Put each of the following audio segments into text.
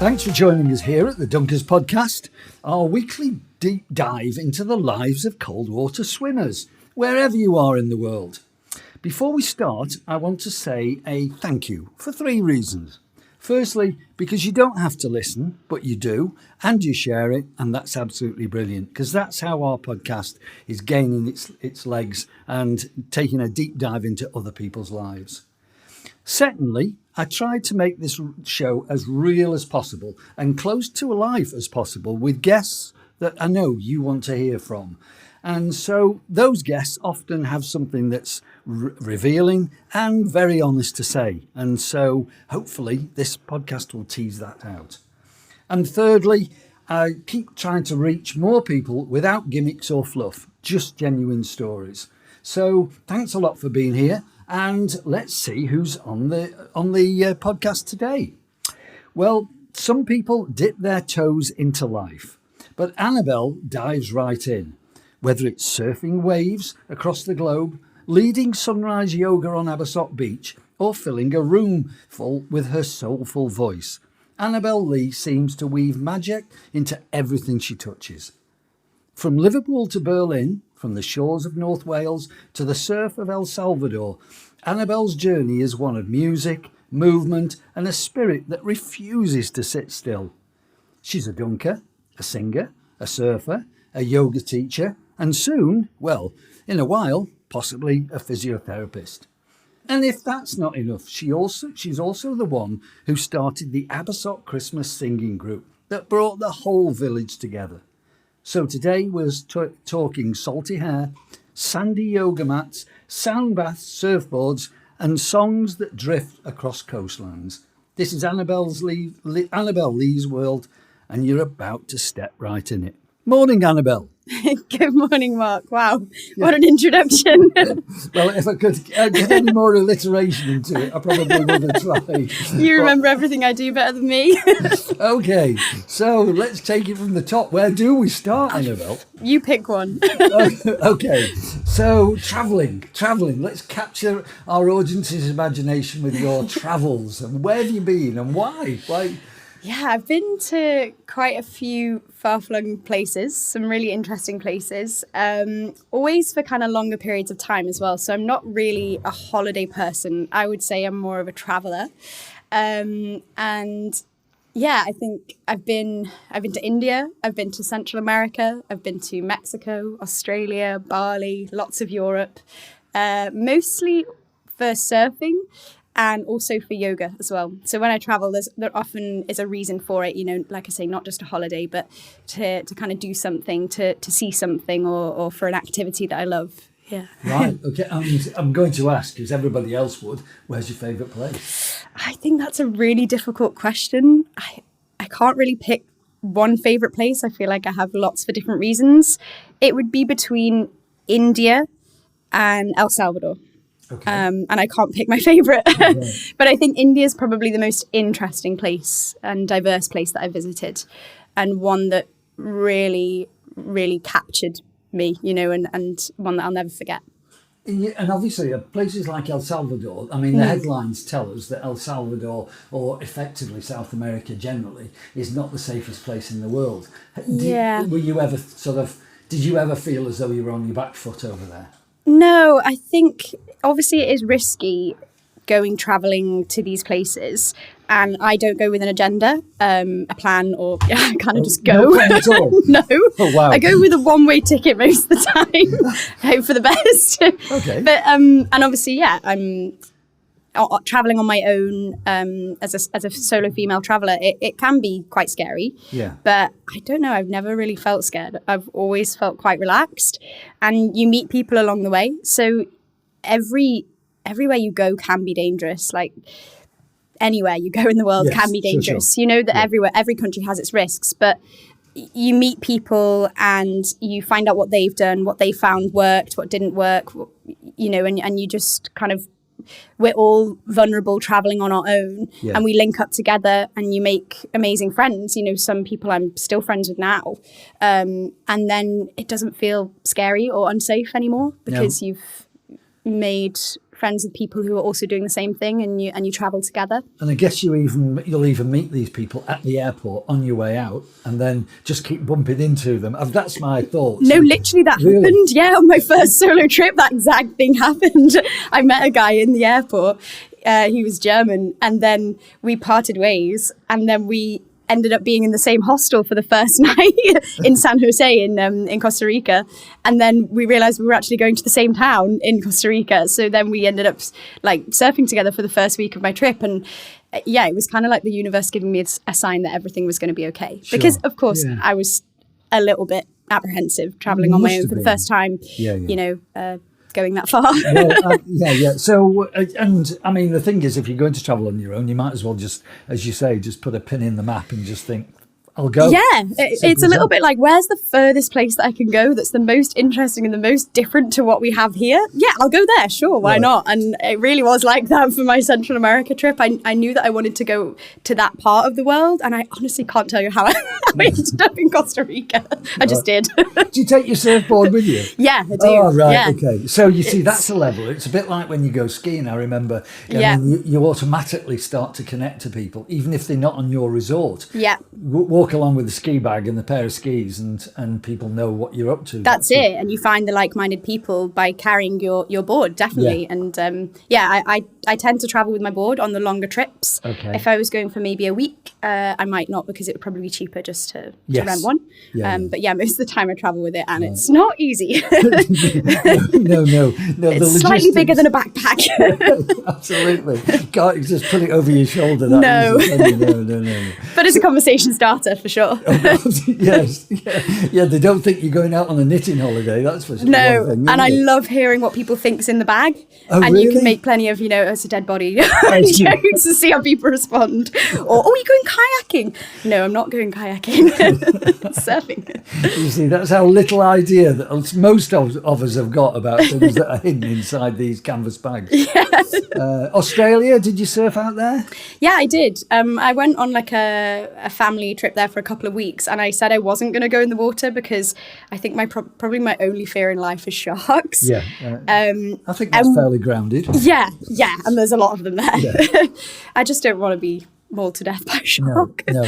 Thanks for joining us here at the Dunkers Podcast, our weekly deep dive into the lives of cold water swimmers, wherever you are in the world. Before we start, I want to say a thank you for 3 reasons. Firstly, because you don't have to listen, but you do, and you share it, and that's absolutely brilliant, because that's how our podcast is gaining its legs and taking a deep dive into other people's lives. Secondly, I tried to make this show as real as possible and close to life as possible with guests that I know you want to hear from. And so those guests often have something that's revealing and very honest to say. And so hopefully this podcast will tease that out. And thirdly, I keep trying to reach more people without gimmicks or fluff, just genuine stories. So thanks a lot for being here. And let's see who's on the podcast today. Well, some people dip their toes into life, but Annabelle dives right in. Whether it's surfing waves across the globe, leading sunrise yoga on Abersoch beach, or filling a room full with her soulful voice, Annabelle Lee seems to weave magic into everything she touches. From Liverpool to Berlin, from the shores of North Wales to the surf of El Salvador, Annabelle's journey is one of music, movement, and a spirit that refuses to sit still. She's a dunker, a singer, a surfer, a yoga teacher, and soon, well, in a while, possibly a physiotherapist. And if that's not enough, she's also the one who started the Abersoch Christmas singing group that brought the whole village together. So today we're talking salty hair, sandy yoga mats, sound baths, surfboards, and songs that drift across coastlines. This is Annabelle Lee's world, and you're about to step right in it. Morning, Annabelle. Good morning, Mark. Wow, what an introduction. Well, if I could get any more alliteration into it, I probably would have tried. You remember everything I do better than me. Okay, so let's take it from the top. Where do we start, Annabelle? You pick one. Okay, so travelling. Let's capture our audience's imagination with your travels. And where have you been and why? Yeah, I've been to quite a few far-flung places, some really interesting places, always for kind of longer periods of time as well. So I'm not really a holiday person. I would say I'm more of a traveller. And yeah, I think I've been to India, I've been to Central America, I've been to Mexico, Australia, Bali, lots of Europe, mostly for surfing. And also for yoga as well. So when I travel, there often is a reason for it, like I say, not just a holiday, but to kind of do something, to see something or for an activity that I love. Yeah. Right. Okay. I'm going to ask, as everybody else would, where's your favourite place? I think that's a really difficult question. I can't really pick one favourite place. I feel like I have lots for different reasons. It would be between India and El Salvador. Okay. And I can't pick my favourite, but I think India is probably the most interesting place and diverse place that I visited, and one that really, really captured me, and one that I'll never forget. And obviously, places like El Salvador, I mean, the headlines tell us that El Salvador, or effectively South America generally, is not the safest place in the world. Did you ever feel as though you were on your back foot over there? No, I think obviously it is risky travelling to these places, and I don't go with an agenda, a plan, or I kind of just go. No plan at all? No. Oh, wow. I go with a one-way ticket most of the time. I hope for the best. Okay. But and obviously, I'm travelling on my own as a solo female traveller. It can be quite scary. Yeah. But I don't know. I've never really felt scared. I've always felt quite relaxed, and you meet people along the way. So everywhere you go can be dangerous. Like anywhere you go in the world can be dangerous. Sure. You know that every country has its risks, but you meet people and you find out what they've done, what they found worked, what didn't work, and you just kind of, we're all vulnerable traveling on our own, and we link up together and you make amazing friends. Some people I'm still friends with now, and then it doesn't feel scary or unsafe anymore because you've made friends with people who are also doing the same thing, and you travel together. And I guess you'll even meet these people at the airport on your way out, and then just keep bumping into them. That's my thoughts. No, literally that happened. Yeah, on my first solo trip, that exact thing happened. I met a guy in the airport. He was German, and then we parted ways, and then we ended up being in the same hostel for the first night in San Jose in Costa Rica, and then we realized we were actually going to the same town in Costa Rica. So then we ended up like surfing together for the first week of my trip, and yeah, it was kind of like the universe giving me a sign that everything was going to be okay. Sure. Because of course I was a little bit apprehensive traveling on my own for the first time. Going that far. So, and I mean, the thing is, if you're going to travel on your own, you might as well just, as you say, just put a pin in the map and just think, I'll go. Yeah, it's a little bit like, where's the furthest place that I can go that's the most interesting and the most different to what we have here? Yeah, I'll go there, sure, why not? And it really was like that for my Central America trip. I knew that I wanted to go to that part of the world, and I honestly can't tell you how I ended up in Costa Rica. I just did. Do you take your surfboard with you? Yeah, I do. Oh, right, yeah. okay. So you see, that's a level. It's a bit like when you go skiing, I remember. I mean, you automatically start to connect to people, even if they're not on your resort. Yeah. Walk along with a ski bag and a pair of skis, and people know what you're up to. That's it. And you find the like-minded people by carrying your board, definitely. Yeah. And I tend to travel with my board on the longer trips. Okay. If I was going for maybe a week, I might not, because it would probably be cheaper just to rent one. But yeah, most of the time I travel with it, and it's not easy. No. It's slightly bigger than a backpack. Absolutely. Can't just put it over your shoulder. No. No. But it's a conversation starter for sure. Yes. Yeah, they don't think you're going out on a knitting holiday, that's for sure. No, and I love hearing what people think's in the bag. Oh, and really? You can make plenty of, it's a dead body jokes to see how people respond. Or, you're going kayaking. No, I'm not going kayaking. Surfing. You see, that's how little idea that most of us have got about things that are hidden inside these canvas bags. Yes. Australia, did you surf out there? Yeah, I did. I went on like a family trip there for a couple of weeks, and I said I wasn't going to go in the water because I think probably my only fear in life is sharks. Yeah. I think that's fairly grounded. Yeah, and there's a lot of them there. Yeah. I just don't want to be mauled to death by a shark. No.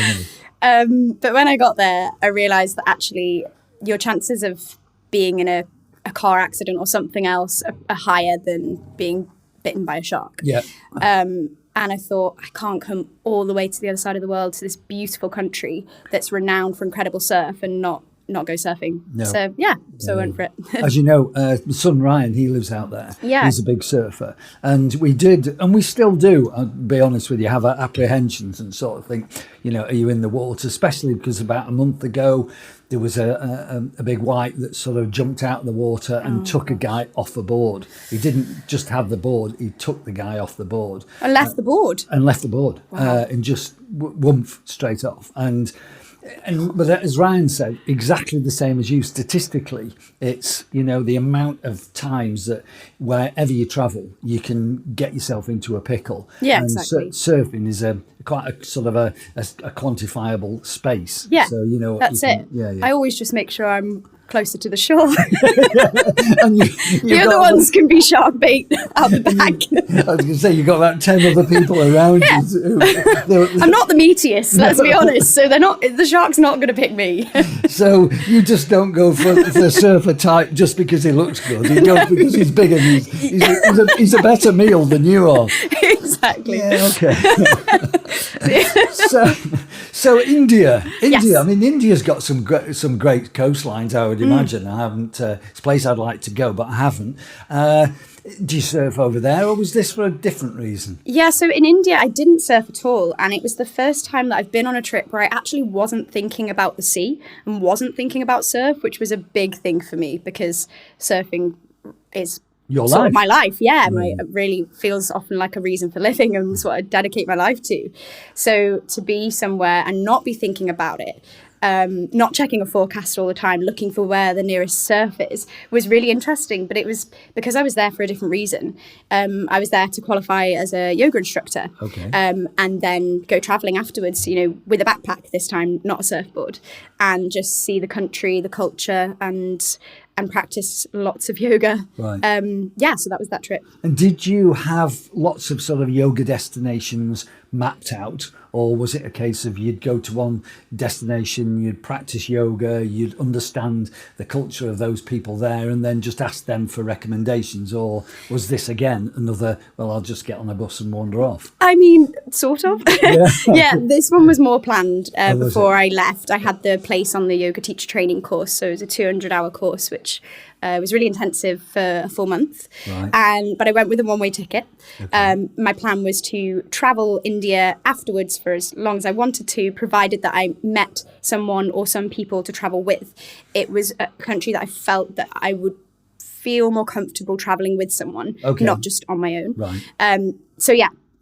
But when I got there, I realised that actually your chances of being in a car accident or something else are higher than being bitten by a shark. Yeah. And I thought, I can't come all the way to the other side of the world, to this beautiful country that's renowned for incredible surf, and not go surfing. No. So I went for it. As you know, my son Ryan, he lives out there. Yeah. He's a big surfer. And we did, and we still do, I'll be honest with you, have apprehensions and sort of think, are you in the water? Especially because about a month ago, there was a big white that sort of jumped out of the water and took a guy off the board. He didn't just have the board, he took the guy off the board. And left the board? And left the board. Wow. And just woomph straight off. But as Ryan said, exactly the same as you. Statistically, it's the amount of times that wherever you travel, you can get yourself into a pickle. Yeah, and exactly. Surfing is quite a sort of a quantifiable space. Yeah, so that's it. Yeah. I always just make sure I'm closer to the shore. And the other ones can be shark bait out the back. I was going to say, you've got about 10 other people around you. I'm not the meatiest, let's be honest. So the shark's not going to pick me. So you just don't go for the surfer type just because he looks good. You go because he's big and he's a better meal than you are. Exactly. Yeah, okay. So India. Yes. I mean, India's got some great coastlines, I would imagine. I haven't. It's a place I'd like to go, but I haven't. Do you surf over there, or was this for a different reason? Yeah, so in India, I didn't surf at all. And it was the first time that I've been on a trip where I actually wasn't thinking about the sea and wasn't thinking about surf, which was a big thing for me because surfing is your sort life. of my life. Yeah, it really feels often like a reason for living, and it's what I dedicate my life to. So to be somewhere and not be thinking about it, not checking a forecast all the time, looking for where the nearest surf is, was really interesting. But it was because I was there for a different reason. I was there to qualify as a yoga instructor, okay. And then go traveling afterwards, with a backpack this time, not a surfboard, and just see the country, the culture, and and practice lots of yoga. Right. So that was that trip. And did you have lots of sort of yoga destinations mapped out, or was it a case of you'd go to one destination, you'd practice yoga, you'd understand the culture of those people there, and then just ask them for recommendations? Or was this again another, well, I'll just get on a bus and wander off? I mean, sort of. Yeah. This one was more planned before it? I left. I had the place on the yoga teacher training course, so it was a 200-hour course, which was really intensive for a full month. Right. But I went with a one-way ticket. Okay. My plan was to travel India afterwards for as long as I wanted to, provided that I met someone or some people to travel with. It was a country that I felt that I would feel more comfortable traveling with someone, not just on my own. Right.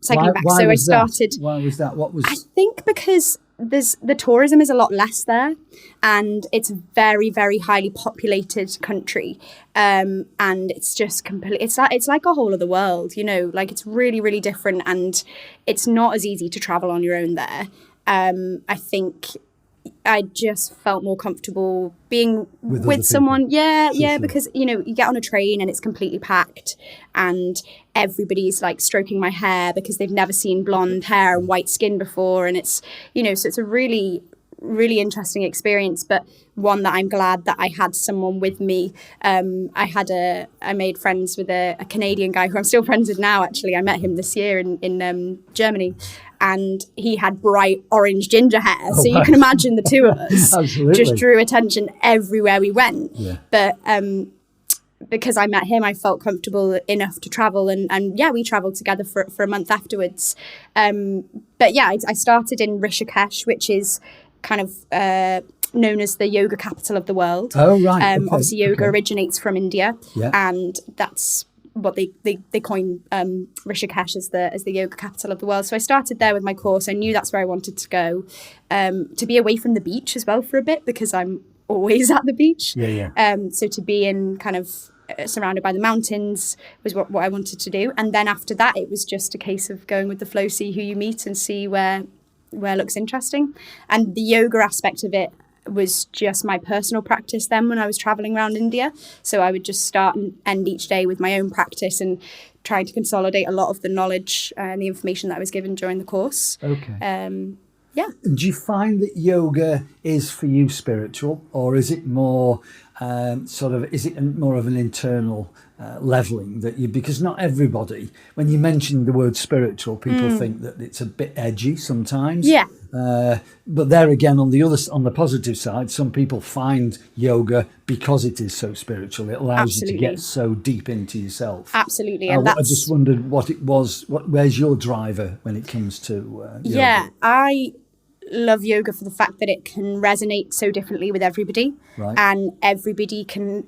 Cycling back. So I started. Why was that? What was? I think because the tourism is a lot less there, and it's a very, very highly populated country, and it's just completely. It's like a whole other world, like it's really, really different, and it's not as easy to travel on your own there. I think I just felt more comfortable being with someone. Sure. Because, you get on a train and it's completely packed and everybody's like stroking my hair because they've never seen blonde hair and white skin before. And it's, so it's a really, really interesting experience, but one that I'm glad that I had someone with me. I made friends with a Canadian guy who I'm still friends with now, actually. I met him this year in Germany. And he had bright orange ginger hair. So you can imagine the two of us just drew attention everywhere we went. Yeah. But because I met him, I felt comfortable enough to travel. And we traveled together for a month afterwards. I started in Rishikesh, which is kind of known as the yoga capital of the world. Oh, right. Obviously, yoga originates from India. Yeah. And that's what they coined Rishikesh as the yoga capital of the world. So I started there with my course. I knew that's where I wanted to go, to be away from the beach as well for a bit, because I'm always at the beach. So to be in kind of surrounded by the mountains was what I wanted to do. And then after that, it was just a case of going with the flow, see who you meet and see where looks interesting. And the yoga aspect of it was just my personal practice then when I was traveling around India. So I would just start and end each day with my own practice and trying to consolidate a lot of the knowledge and the information that I was given during the course. Okay. Do you find that yoga is for you spiritual, or is it more is it more of an internal leveling that you, because not everybody, when you mention the word spiritual, people think that it's a bit edgy sometimes. Yeah. But there again, on the positive side, some people find yoga, because it is so spiritual, it allows you to get so deep into yourself. Absolutely. And I just wondered what it was. Where's your driver when it comes to yoga? Yeah, I love yoga for the fact that it can resonate so differently with everybody, right, and everybody can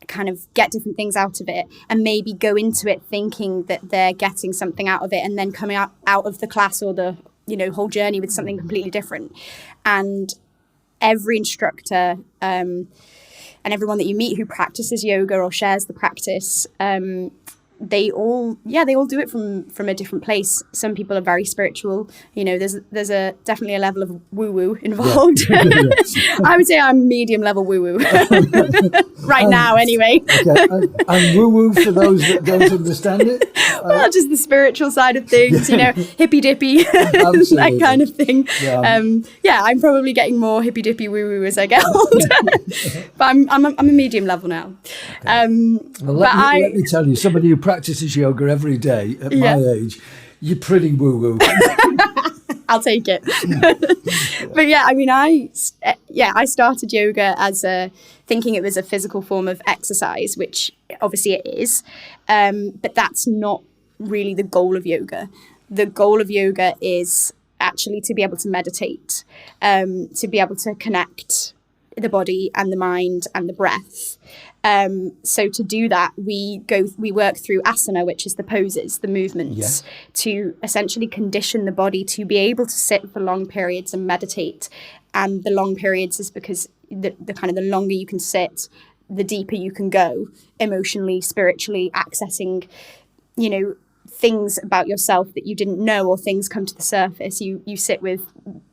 kind of get different things out of it and maybe go into it thinking that they're getting something out of it, and then coming out of the class or the whole journey with something completely different. And every instructor and everyone that you meet who practices yoga or shares the practice, they all do it from a different place. Some people are very spiritual. There's definitely a level of woo-woo involved. Yeah. I would say I'm medium level woo-woo right now anyway. Okay. And woo-woo, for those that don't understand it? Well, just the spiritual side of things, hippy-dippy, that kind of thing. Yeah. I'm probably getting more hippy-dippy woo-woo as I get older. But I'm a medium level now. Okay. Let me tell you, somebody who practices yoga every day at my age, you're pretty woo-woo. I'll take it. But I started yoga as thinking it was a physical form of exercise, which obviously it is. But that's not really the goal of yoga. The goal of yoga is actually to be able to meditate, to be able to connect the body and the mind and the breath. So to do that, we work through asana, which is the poses, the movements, to essentially condition the body to be able to sit for long periods and meditate. And the long periods is because the longer you can sit, the deeper you can go emotionally, spiritually, accessing, things about yourself that you didn't know, or things come to the surface. You sit with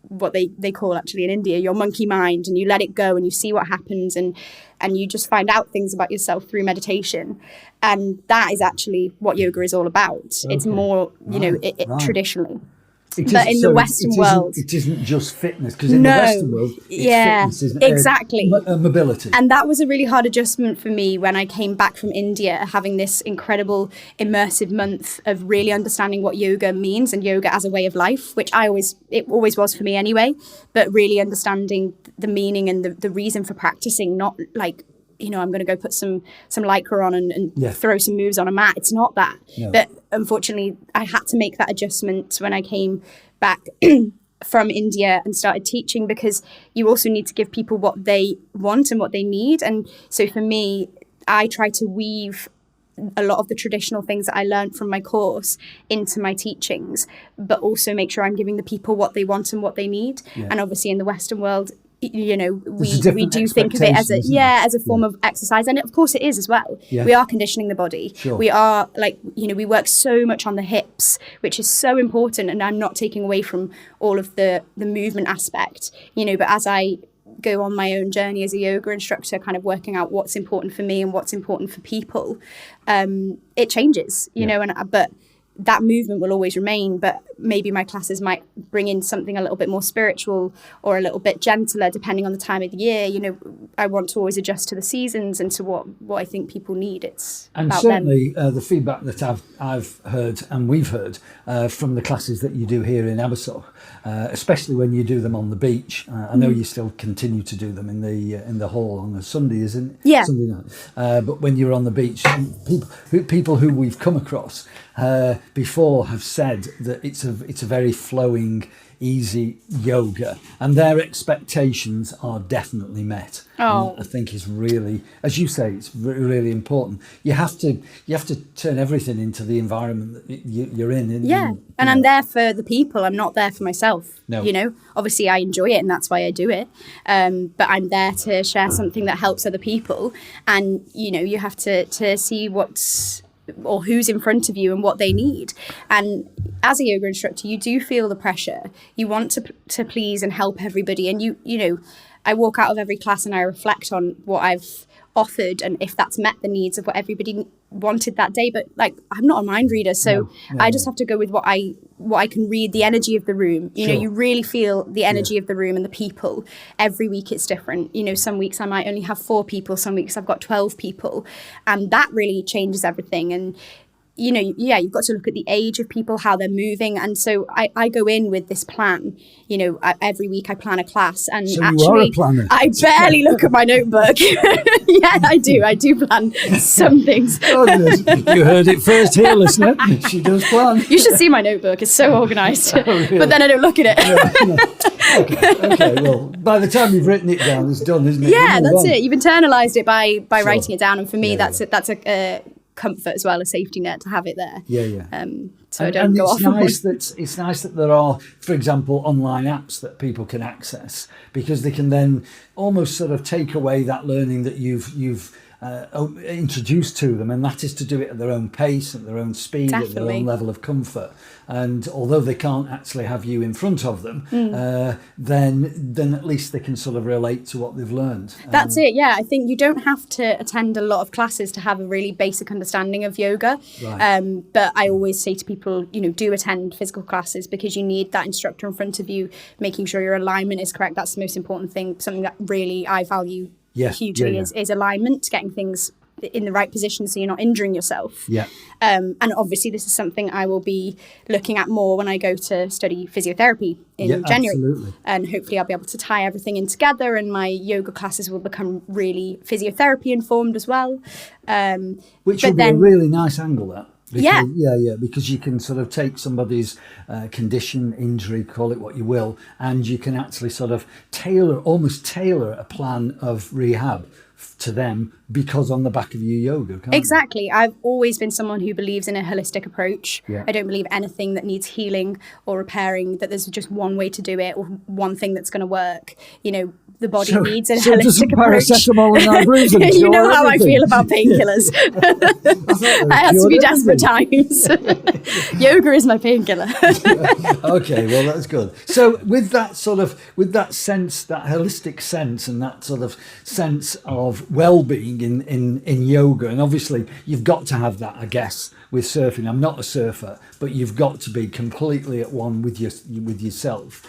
what they call actually in India your monkey mind, and you let it go and you see what happens, and you just find out things about yourself through meditation. And that is actually what yoga is all about. Okay. It's more, traditionally. But in the Western world, it isn't just fitness, because in the Western world, it's fitness, isn't it? Exactly. Mobility. And that was a really hard adjustment for me when I came back from India, having this incredible immersive month of really understanding what yoga means and yoga as a way of life, which it always was for me anyway, but really understanding the meaning and the reason for practicing, not like, I'm going to go put some lycra on and throw some moves on a mat. It's not that. No. But unfortunately, I had to make that adjustment when I came back from India and started teaching, because you also need to give people what they want and what they need. And so for me, I try to weave a lot of the traditional things that I learned from my course into my teachings, but also make sure I'm giving the people what they want and what they need. Yeah. And obviously in the Western world, we do think of it as a form of exercise, and of course it is as well. We are conditioning the body. We are we work so much on the hips, which is so important, and I'm not taking away from all of the movement aspect, but as I go on my own journey as a yoga instructor, kind of working out what's important for me and what's important for people, it changes, but that movement will always remain, but maybe my classes might bring in something a little bit more spiritual or a little bit gentler, depending on the time of the year. I want to always adjust to the seasons and to what I think people need. It's and about certainly the feedback that I've heard and we've heard from the classes that you do here in Abersoch, especially when you do them on the beach. I know you still continue to do them in the hall on a Sunday, isn't it? Yeah. Sunday night. But when you're on the beach, people who we've come across before have said that it's a very flowing, easy yoga, and their expectations are definitely met. I think is really, as you say, it's really important. You have to turn everything into the environment that you're in. And I'm there for the people. I'm not there for myself. No. Obviously I enjoy it and that's why I do it. But I'm there to share something that helps other people. And you have to see who's in front of you and what they need. And as a yoga instructor, you do feel the pressure. You want to please and help everybody. And I walk out of every class and I reflect on what I've offered and if that's met the needs of what everybody wanted that day. But I'm not a mind reader, so I just have to go with what I can read, the energy of the room. You really feel the energy of the room and the people. Every week it's different. Some weeks I might only have 4 people, some weeks I've got 12 people, and that really changes everything. And you've got to look at the age of people, how they're moving. And so I go in with this plan. Every week I plan a class. And so actually, you are a planner. I barely look at my notebook. Yeah, I do plan some things. Oh, you heard it first here, listener. She does plan. You should see my notebook. It's so organised. Oh, really? But then I don't look at it. No. Okay. Well, by the time you've written it down, it's done, isn't it? Yeah, that's it. You've internalised it by writing it down. And for me, that's a comfort as well, a safety net to have it there. So I don't go off. It's nice that there are, for example, online apps that people can access, because they can then almost sort of take away that learning that you've introduced to them, and that is to do it at their own pace, at their own speed, at their own level of comfort. And although they can't actually have you in front of them, then at least they can sort of relate to what they've learned. That's it. Yeah, I think you don't have to attend a lot of classes to have a really basic understanding of yoga. Right. But I always say to people, do attend physical classes, because you need that instructor in front of you, making sure your alignment is correct. That's the most important thing. Something that really I value hugely is alignment, getting things in the right position so you're not injuring yourself. And obviously this is something I will be looking at more when I go to study physiotherapy in January. Absolutely. And hopefully I'll be able to tie everything in together, and my yoga classes will become really physiotherapy informed as well. Which will be a really nice angle, that. Because you can sort of take somebody's condition, injury, call it what you will, and you can actually sort of tailor a plan of rehab to them because on the back of your yoga, can't Exactly. I've always been someone who believes in a holistic approach. Yeah. I don't believe anything that needs healing or repairing, that there's just one way to do it or one thing that's going to work. You know, the body needs a holistic approach. Paracetamol and ibuprofen You know how everything. I feel about painkillers. I have to be desperate times. Yoga is my painkiller. Okay, well, that's good. So with that sense, that holistic sense and that sort of sense of well-being in yoga, and obviously you've got to have that, I guess, with surfing. I'm not a surfer, but you've got to be completely at one with yourself.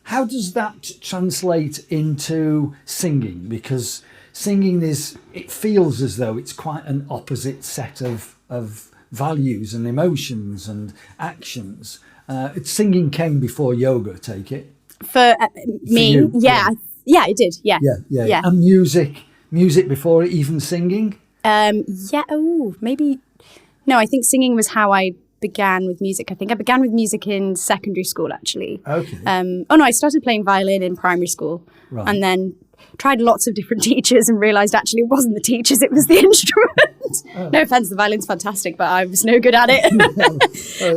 How does that translate into singing? Because singing it feels as though it's quite an opposite set of values and emotions and actions. Singing came before yoga, take it? For me, you, yeah, it did, yeah. Yeah. And music before even singing? Maybe. No, I think singing was how I began with music. I think I began with music in secondary school, actually. Okay. I started playing violin in primary school, Right. and then tried lots of different teachers and realised actually it wasn't the teachers, it was the instrument. No offence, the violin's fantastic, but I was no good at it.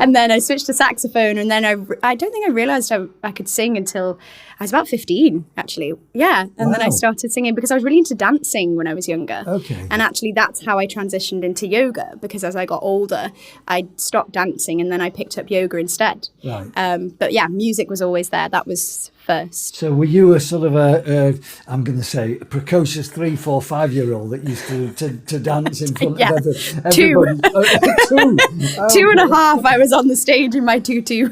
And then I switched to saxophone, and then I don't think I realised I could sing until I was about 15, actually. Yeah, and then I started singing because I was really into dancing when I was younger. Okay. And actually that's how I transitioned into yoga, because as I got older, I stopped dancing and then I picked up yoga instead. Right. But yeah, music was always there. That was first. So were you a sort of I'm going to say, a precocious 3, 4, 5-year-old that used to dance in front Yeah. of everybody? 2. 2.5, I was on the stage in my tutu.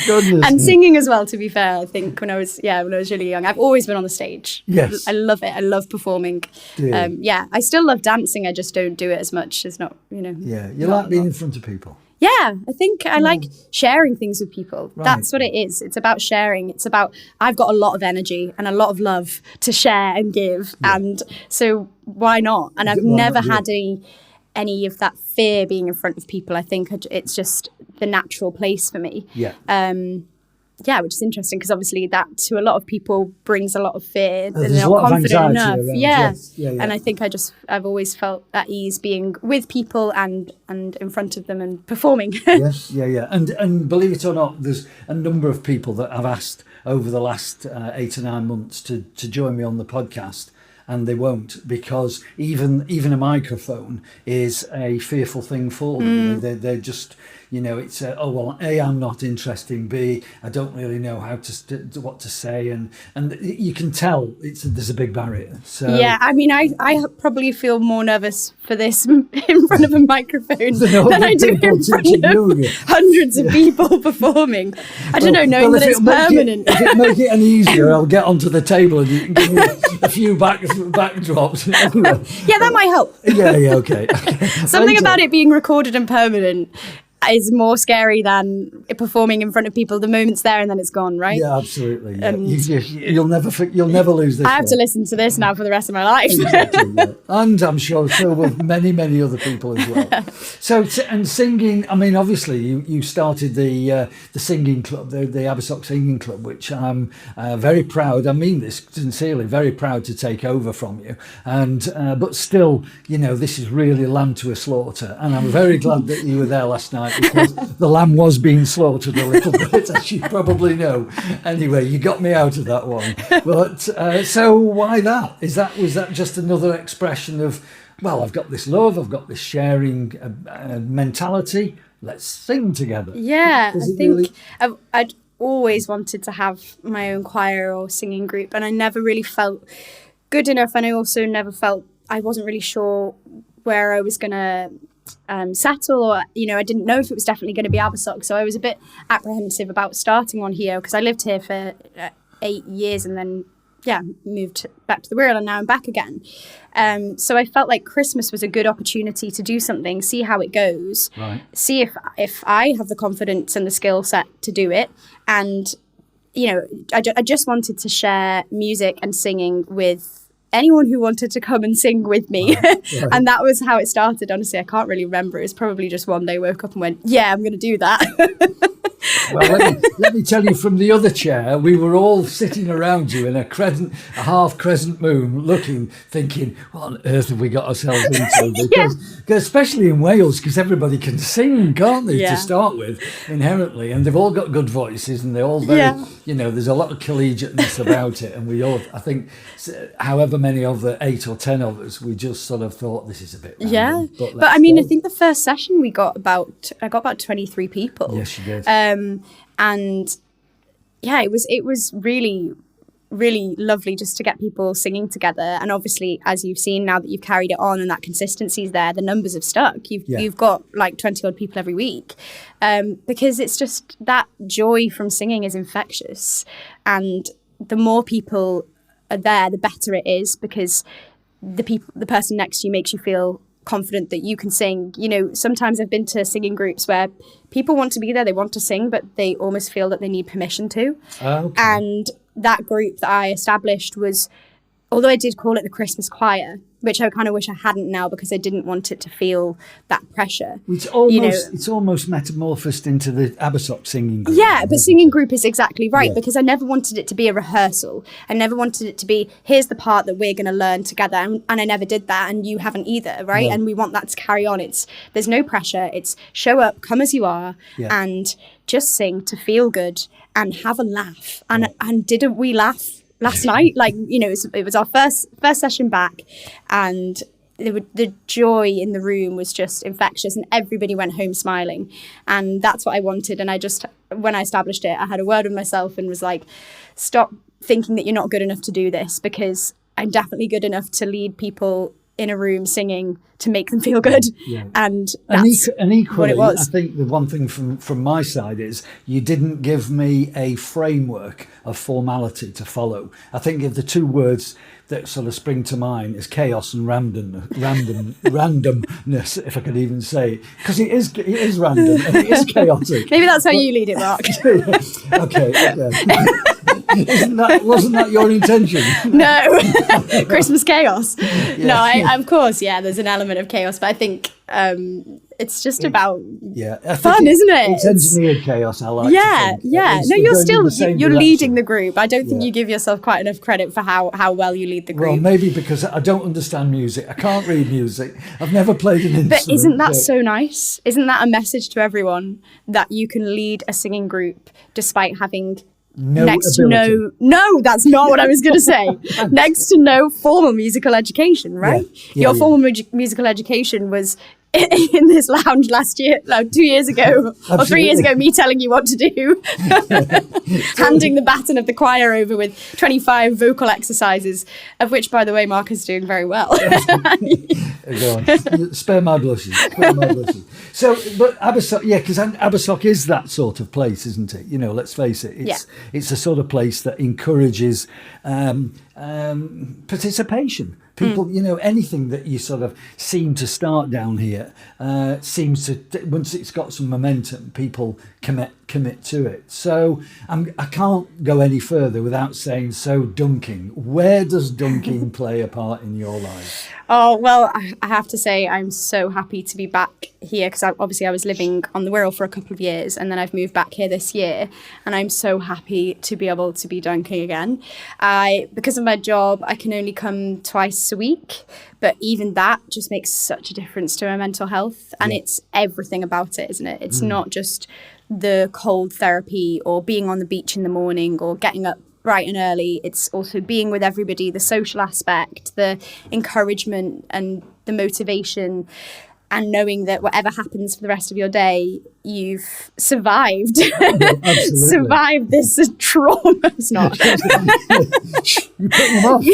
Goodness. And singing as well, to be fair. I think when I was really young, I've always been on the stage. Yes. I love it. I love performing. I still love dancing. I just don't do it as much as Yeah, you like being in front of people. Yeah, I think I like sharing things with people. Right. That's what it is. It's about sharing. It's about, I've got a lot of energy and a lot of love to share and give. Yeah. And so why not? And I've never had any of that fear being in front of people. I think it's just the natural place for me. Yeah. Which is interesting because obviously that to a lot of people brings a lot of fear. There's they're a lot not of confident anxiety enough. around, Yeah. yes. Yeah. And I think I've always felt at ease being with people and in front of them and performing. Yes, yeah. And believe it or not, there's a number of people that I've asked over the last 8 or 9 months to join me on the podcast. And they won't, because even a microphone is a fearful thing for them. They're just, it's A, I'm not interested. B, I don't really know what to say, and you can tell there's a big barrier. So yeah, I mean, I probably feel more nervous for this in front of a microphone than I do in front of hundreds of people performing. I don't know, knowing that it's permanent. If it make it any easier, I'll get onto the table and you can give me a few backdrops. Yeah, that might help. Yeah, okay. Something about it being recorded and permanent is more scary than performing in front of people. The moment's there and then it's gone, right? Yeah, absolutely. Yeah. You'll never lose this. I have to listen to this now for the rest of my life. Exactly, yeah. And I'm sure so will many, many other people as well. So, and singing, I mean, obviously you started the singing club, the Abersoch Singing Club, which I'm very proud, I mean this sincerely, very proud to take over from you. And but still, this is really lamb to a slaughter. And I'm very glad that you were there last night, because the lamb was being slaughtered a little bit, as you probably know. Anyway, you got me out of that one. But so why that? Was that just another expression of, well, I've got this love, I've got this sharing mentality, let's sing together? Yeah, I think I'd always wanted to have my own choir or singing group, and I never really felt good enough, and I also never felt, I wasn't really sure where I was going to settle, or I didn't know if it was definitely going to be Abersoch, so I was a bit apprehensive about starting one here, because I lived here for 8 years and then moved back to the Wirral, and now I'm back again. So I felt like Christmas was a good opportunity to do something, see how it goes, right. See if I have the confidence and the skill set to do it, and I just wanted to share music and singing with anyone who wanted to come and sing with me. Right. And that was how it started. Honestly, I can't really remember. It was probably just one day woke up and went, yeah, I'm going to do that. Well, let me tell you, from the other chair, we were all sitting around you in a half crescent moon, looking, thinking, what on earth have we got ourselves into? Because especially in Wales, because everybody can sing, can't they, to start with, inherently, and they've all got good voices, and they're all very, there's a lot of collegiateness about it, and we all, I think, however many of the 8 or 10 of us, we just sort of thought, this is a bit random, but I mean, I think the first session I got about 23 people. Yes, you did. And yeah, it was really, really lovely just to get people singing together. And obviously, as you've seen now that you've carried it on and that consistency's there, the numbers have stuck. You've got like 20 odd people every week, because it's just that joy from singing is infectious, and the more people are there, the better it is, because the person next to you makes you feel confident that you can sing. Sometimes I've been to singing groups where people want to be there, they want to sing, but they almost feel that they need permission to. Okay. And that group that I established was, although I did call it the Christmas choir, which I kind of wish I hadn't now, because I didn't want it to feel that pressure. It's almost metamorphosed into the Abersoch singing group. Yeah, but singing group is exactly right, because I never wanted it to be a rehearsal. I never wanted it to be, here's the part that we're going to learn together, and I never did that, and you haven't either, right? No. And we want that to carry on. There's no pressure. It's show up, come as you are, and just sing to feel good and have a laugh. And didn't we laugh last night? It was our first session back, and the joy in the room was just infectious, and everybody went home smiling, and that's what I wanted. And when I established it, I had a word with myself and was like, stop thinking that you're not good enough to do this, because I'm definitely good enough to lead people in a room singing to make them feel good. And that's equally, what it was. I think the one thing from my side is you didn't give me a framework of formality to follow. I think if the two words that sort of spring to mind is chaos and randomness, if I could even say it, because it is random and it is chaotic. Maybe that's how you lead it, Mark. Okay. Wasn't that your intention? No. Christmas chaos. No, of course, there's an element of chaos, but I think it's just about fun, isn't it? It's engineered chaos, I like to think. No, you're leading the group. I don't think you give yourself quite enough credit for how well you lead the group. Well, maybe because I don't understand music. I can't read music. I've never played an instrument. But isn't that so nice? Isn't that a message to everyone, that you can lead a singing group despite having no, that's not what I was going to say. Next to no formal musical education, right? Your formal musical education was in this lounge 2 years ago, or 3 years ago, me telling you what to do, handing the baton of the choir over with 25 vocal exercises, of which, by the way, Mark is doing very well. Go on. Spare my blushes. So, but Abersoch, because Abersoch is that sort of place, isn't it? Let's face it. It's a sort of place that encourages participation. People, anything that you sort of seem to start down here seems to, once it's got some momentum, people commit to it. So I can't go any further without saying, so dunking. Where does dunking play a part in your life? Oh, well, I have to say I'm so happy to be back here, because obviously I was living on the Wirral for a couple of years, and then I've moved back here this year, and I'm so happy to be able to be dunking again. Because of my job, I can only come twice a week, but even that just makes such a difference to my mental health, and it's everything about it, isn't it? It's not just the cold therapy or being on the beach in the morning or getting up bright and early. It's also being with everybody, the social aspect, the encouragement and the motivation, and knowing that whatever happens for the rest of your day, you've survived. Survived this trauma. It's not. You put them off.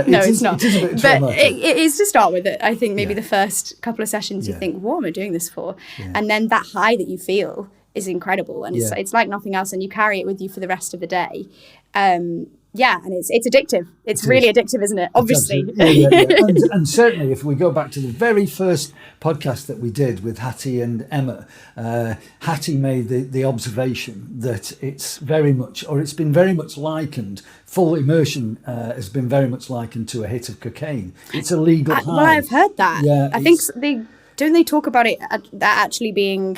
No, it's not. It is a bit but it is to start with it. I think maybe the first couple of sessions you think, what am I doing this for? And then that high that you feel is incredible, and it's like nothing else, and you carry it with you for the rest of the day. And it's addictive. It's really addictive, isn't it? Obviously. And certainly, if we go back to the very first podcast that we did with Hattie and Emma, Hattie made the observation that it's been very much likened, full immersion has been very much likened to a hit of cocaine. It's a legal high. Well, I've heard that. I think don't they talk about it that actually being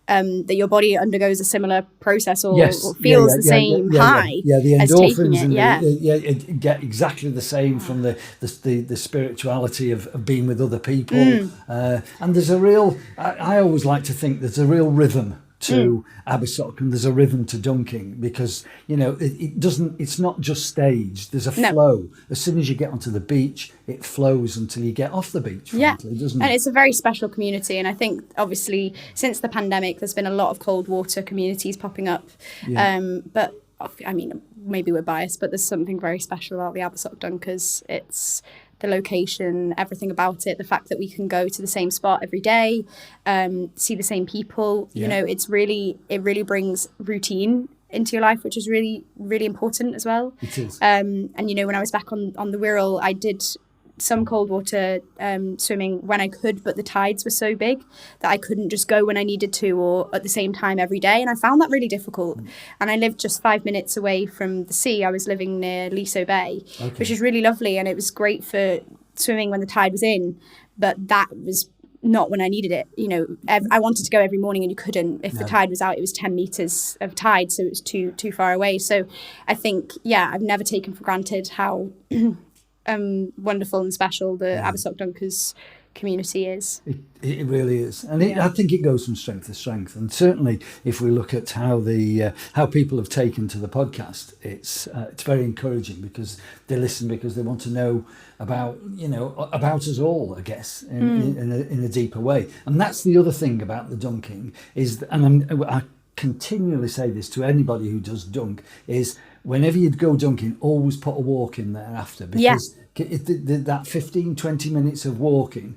that your body undergoes a similar process or Yes. feels the same high the as taking endorphins it. it get exactly the same from the spirituality of being with other people. And there's a real, I always like to think there's a real rhythm to Abersoch, and there's a rhythm to dunking, because it's not just staged. There's a flow. As soon as you get onto the beach, it flows until you get off the beach, frankly, doesn't it? And it's a very special community, and I think obviously since the pandemic there's been a lot of cold water communities popping up. But I mean, maybe we're biased, but there's something very special about the Abersoch Dunkers. It's the location, everything about it, the fact that we can go to the same spot every day, see the same people. You know, it really brings routine into your life, which is really, really important as well. It is. And when I was back on the Wirral, I did some cold water swimming when I could, but the tides were so big that I couldn't just go when I needed to or at the same time every day, and I found that really difficult. And I lived just 5 minutes away from the sea. I was living near Liso Bay, which is really lovely, and it was great for swimming when the tide was in, but that was not when I needed it. I wanted to go every morning and you couldn't. If the tide was out, it was 10 meters of tide, so it was too far away. So I think I've never taken for granted how wonderful and special the Abersoch Dunkers community is. It really is, and I think it goes from strength to strength. And certainly, if we look at how how people have taken to the podcast, it's very encouraging, because they listen because they want to know about us all, I guess, in a deeper way. And that's the other thing about the dunking is, I continually say this to anybody who does dunk, is whenever you go dunking, always put a walk in there after, because that 15-20 minutes of walking,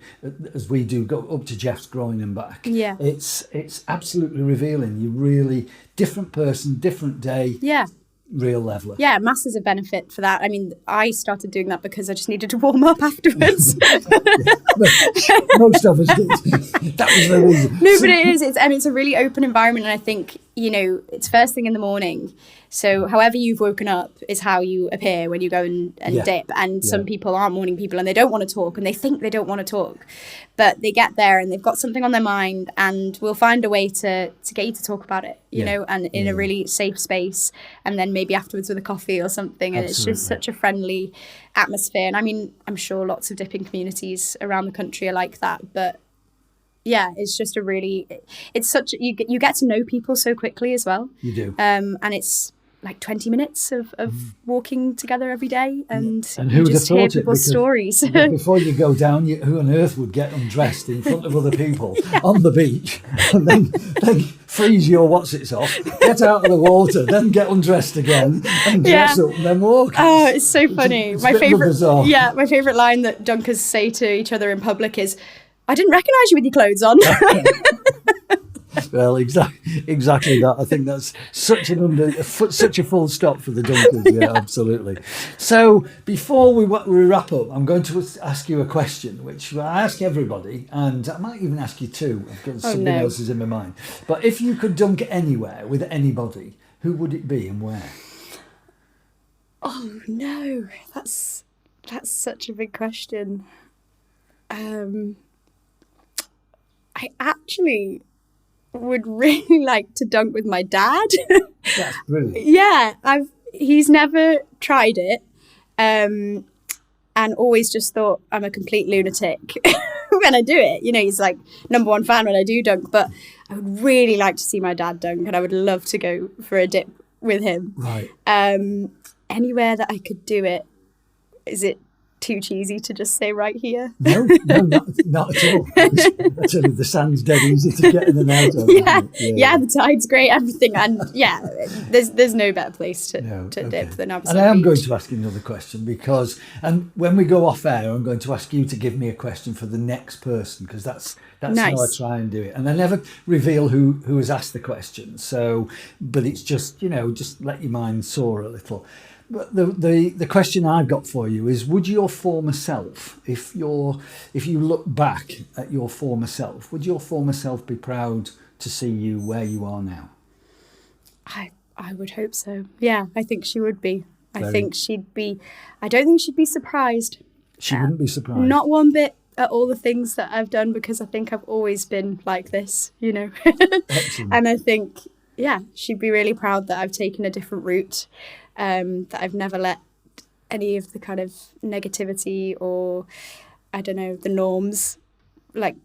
as we do, go up to Jeff's groin and back, it's absolutely revealing. You're really different person, different day, real leveler. Yeah, masses of benefit for that. I mean, I started doing that because I just needed to warm up afterwards. Most of us did. That was the reason. No, but it is. It's a really open environment, and I think it's first thing in the morning. So however you've woken up is how you appear when you go and dip. And some people aren't morning people and they don't want to talk, and they think they don't want to talk. But they get there and they've got something on their mind, and we'll find a way to get you to talk about it, and in a really safe space. And then maybe afterwards with a coffee or something. And It's just such a friendly atmosphere. And I mean, I'm sure lots of dipping communities around the country are like that. But it's just you get to know people so quickly as well. You do. And it's like 20 minutes of walking together every day, and who you would just have hear thought it? people's stories. Before you go down, who on earth would get undressed in front of other people on the beach, and then freeze your what's-its off, get out of the water, then get undressed again, and dress up, and then walk. Oh, it's so funny. It's my favourite line that dunkers say to each other in public is, "I didn't recognise you with your clothes on." Well, exactly that. I think that's such a full stop for the dunkers. Yeah, absolutely. So before we wrap up, I'm going to ask you a question, which I ask everybody, and I might even ask you two, because something else is in my mind. But if you could dunk anywhere with anybody, who would it be and where? Oh no, that's such a big question. I actually would really like to dunk with my dad. That's brilliant. Yeah, he's never tried it, and always just thought I'm a complete lunatic when I do it. He's like #1 fan when I do dunk, but I would really like to see my dad dunk, and I would love to go for a dip with him. Right. Anywhere that I could do it. Is it too cheesy to just say right here? No, not at all. I tell you, the sand's dead easy to get in and out of. Yeah, the tide's great, everything, and there's no better place to dip than Abersoch. And I am going to ask you another question, because, and when we go off air, I'm going to ask you to give me a question for the next person, because that's nice. How I try and do it, and I never reveal who has asked the question. So, but it's just just let your mind soar a little. But the question I've got for you is: would your former self, if you look back at your former self, would your former self be proud to see you where you are now? I would hope so. Yeah, I think she would be. I think she'd be. I don't think she'd be surprised. She wouldn't be surprised. Not one bit. at all the things that I've done, because I think I've always been like this, Excellent. And I think, she'd be really proud that I've taken a different route, that I've never let any of the kind of negativity or, I don't know, the norms like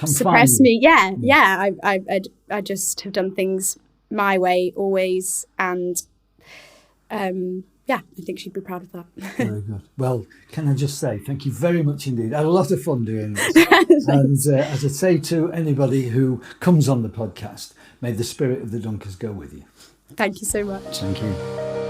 suppress me. I just have done things my way always, and I think she'd be proud of that. Very good. Well, can I just say thank you very much indeed. I had a lot of fun doing this. And as I say to anybody who comes on the podcast, may the spirit of the Dunkers go with you. Thank you so much. Thank you.